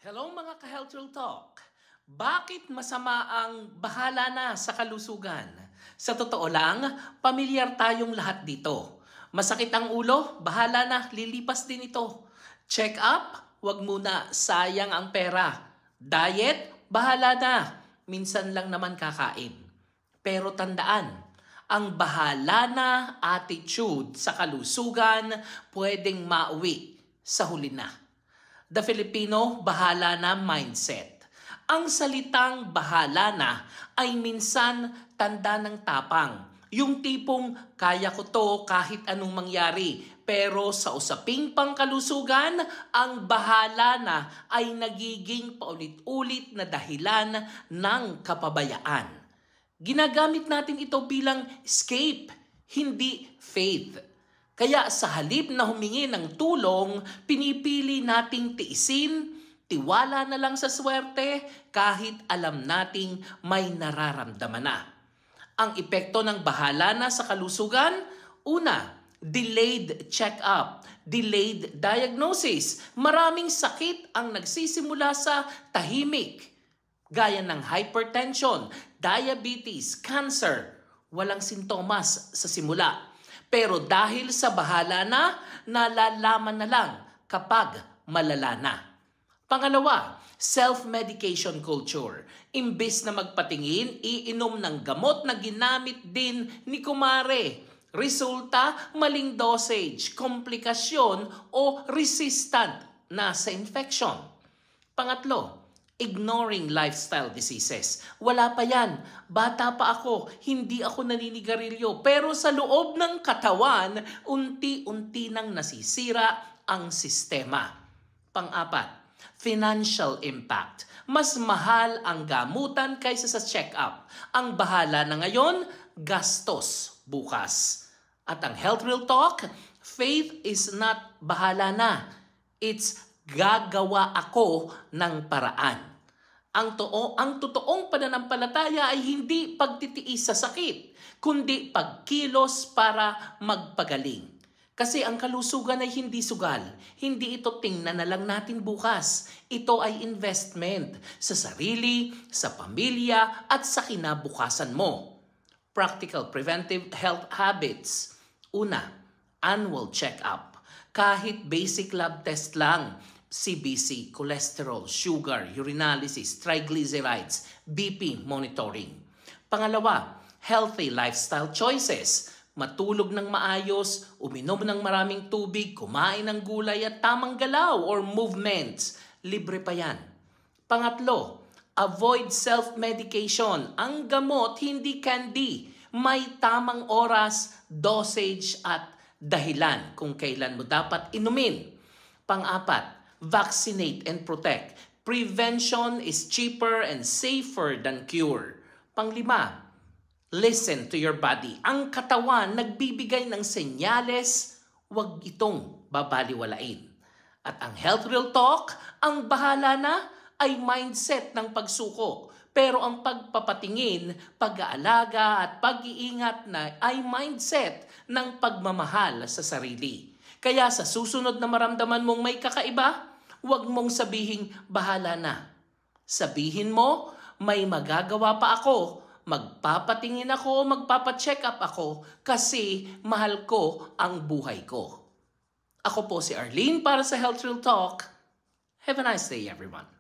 Hello mga ka-Health Real Talk! Bakit masama ang bahala na sa kalusugan? Sa totoo lang, pamilyar tayong lahat dito. Masakit ang ulo, bahala na, lilipas din ito. Check up, wag muna, sayang ang pera. Diet, bahala na, minsan lang naman kakain. Pero tandaan, ang bahala na attitude sa kalusugan pwedeng mauwi sa huli na. The Filipino bahala na mindset. Ang salitang bahala na ay minsan tanda ng tapang. Yung tipong kaya ko to kahit anong mangyari. Pero sa usaping pangkalusugan, ang bahala na ay nagiging paulit-ulit na dahilan ng kapabayaan. Ginagamit natin ito bilang escape, hindi faith. Kaya sa halip na humingi ng tulong, pinipili nating tiisin, tiwala na lang sa swerte kahit alam nating may nararamdaman na. Ang epekto ng bahala na sa kalusugan, una, delayed check-up, delayed diagnosis. Maraming sakit ang nagsisimula sa tahimik, gaya ng hypertension, diabetes, cancer. Walang sintomas sa simula. Pero dahil sa bahala na, nalalaman na lang kapag malala na. Pangalawa, self-medication culture. Imbis na magpatingin, iinom ng gamot na ginamit din ni kumare. Resulta, maling dosage, komplikasyon o resistant na sa infection. Pangatlo, ignoring lifestyle diseases. Wala pa yan. Bata pa ako. Hindi ako naninigarilyo. Pero sa loob ng katawan, unti-unti nang nasisira ang sistema. Pang-apat, financial impact. Mas mahal ang gamutan kaysa sa check-up. Ang bahala na ngayon, gastos bukas. At ang Health Real Talk, faith is not bahala na. It's gagawa ako ng paraan. Ang totoong pananampalataya ay hindi pagtitiis sa sakit, kundi pagkilos para magpagaling. Kasi ang kalusugan ay hindi sugal. Hindi ito tingnan na lang natin bukas. Ito ay investment sa sarili, sa pamilya, at sa kinabukasan mo. Practical preventive health habits. Una, annual check-up. Kahit basic lab test lang, CBC, cholesterol, sugar, urinalysis, triglycerides, BP monitoring. Pangalawa, healthy lifestyle choices. Matulog ng maayos, uminom ng maraming tubig, kumain ng gulay at tamang galaw or movements. Libre pa yan. Pangatlo, avoid self-medication. Ang gamot, hindi candy. May tamang oras, dosage at dahilan kung kailan mo dapat inumin. Pang-apat, vaccinate and protect. Prevention is cheaper and safer than cure. Panglima, listen to your body. Ang katawan nagbibigay ng senyales, huwag itong babaliwalain. At ang Health Real Talk, ang bahala na ay mindset ng pagsuko. Pero ang pagpapatingin, pag-aalaga at pag-iingat na ay mindset ng pagmamahal sa sarili. Kaya sa susunod na maramdaman mong may kakaiba, huwag mong sabihing bahala na. Sabihin mo, may magagawa pa ako, magpapatingin ako, magpapacheck up ako kasi mahal ko ang buhay ko. Ako po si Arlene para sa Health Real Talk. Have a nice day everyone.